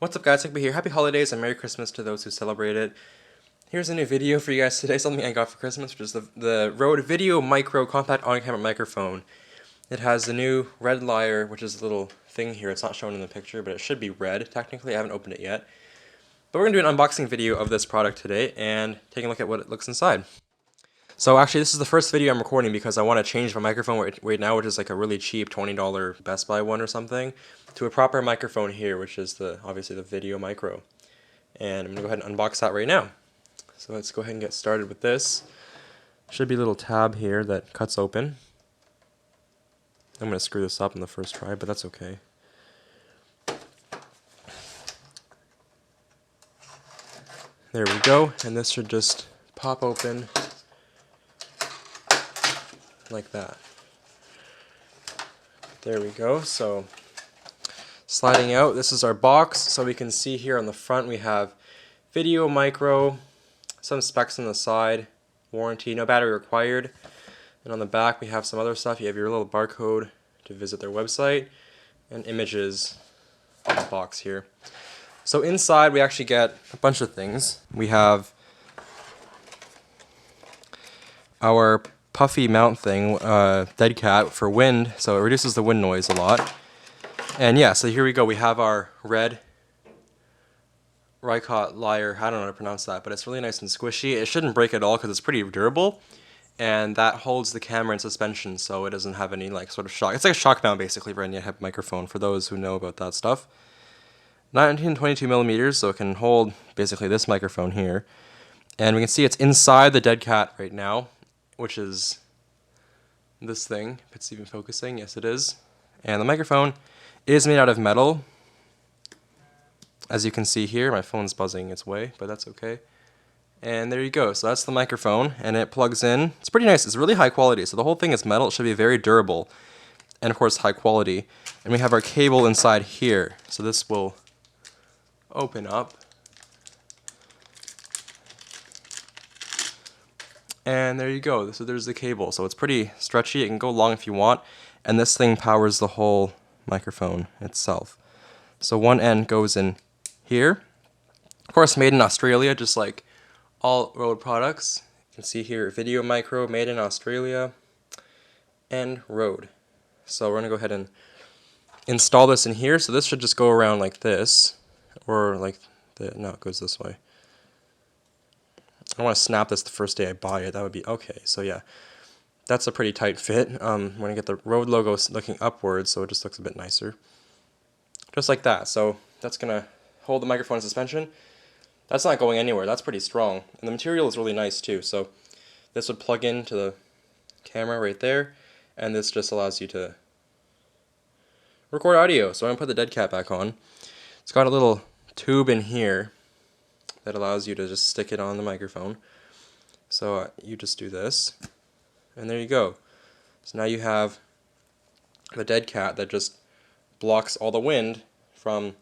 What's up guys, Nick here. Happy holidays and Merry Christmas to those who celebrate it. Here's a new video for you guys today, something I got for Christmas, which is the Rode VideoMicro compact on-camera microphone. It has the new red lyre, which is a little thing here. It's not shown in the picture, but it should be red. Technically, I haven't opened it yet. But we're going to do an unboxing video of this product today and take a look at what it looks inside. So actually, this is the first video I'm recording because I want to change my microphone right now, which is like a really cheap $20 Best Buy one or something, to a proper microphone here, which is obviously the VideoMicro. And I'm going to go ahead and unbox that right now. So let's go ahead and get started with this. Should be a little tab here that cuts open. I'm going to screw this up in the first try, but that's okay. There we go, and this should just pop open like that. There we go. So sliding out, this is our box. So we can see here on the front we have VideoMicro, some specs on the side, warranty, no battery required. And on the back we have some other stuff. You have your little barcode to visit their website and images in the box here. So inside we actually get a bunch of things. We have our puffy mount thing, dead cat for wind, so it reduces the wind noise a lot. And yeah, so here we go. We have our red lyre. I don't know how to pronounce that, but it's really nice and squishy. It shouldn't break at all because it's pretty durable, and that holds the camera in suspension, so it doesn't have any like sort of shock. It's like a shock mount basically for any microphone. For those who know about that stuff, 1922 millimeters, so it can hold basically this microphone here. And we can see it's inside the dead cat right now, which is this thing, if it's even focusing. Yes, it is. And the microphone is made out of metal. As you can see here, my phone's buzzing its way, but that's okay. And there you go. So that's the microphone, and it plugs in. It's pretty nice. It's really high quality. So the whole thing is metal. It should be very durable, and of course high quality. And we have our cable inside here. So this will open up. And there you go. So there's the cable. So it's pretty stretchy. It can go long if you want. And this thing powers the whole microphone itself. So one end goes in here. Of course, made in Australia, just like all Rode products. You can see here, VideoMicro, made in Australia, and Rode. So we're going to go ahead and install this in here. So this should just go around like this, or like no, it goes this way. I don't want to snap this the first day I buy it. That would be okay. So yeah, that's a pretty tight fit. We're going to get the Rode logo looking upwards, so it just looks a bit nicer. Just like that. So that's going to hold the microphone in suspension. That's not going anywhere. That's pretty strong. And the material is really nice too. So this would plug into the camera right there, and this just allows you to record audio. So I'm going to put the dead cat back on. It's got a little tube in here that allows you to just stick it on the microphone. So you just do this, and there you go. So now you have the dead cat that just blocks all the wind from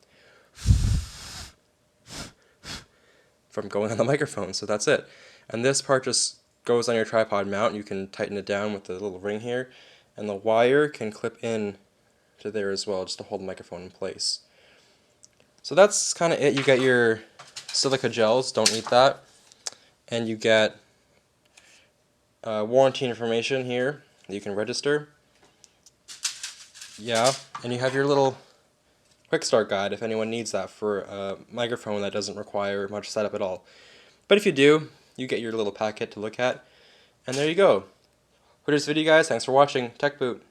going on the microphone. So that's it. And this part just goes on your tripod mount. You can tighten it down with the little ring here, and the wire can clip in to there as well, just to hold the microphone in place. So that's kind of it. You get your silica gels, don't eat that, and you get warranty information here that you can register. Yeah, and you have your little Quickstart guide if anyone needs that for a microphone that doesn't require much setup at all. But if you do, you get your little packet to look at, and there you go. For this video, guys, thanks for watching. Tech Boot.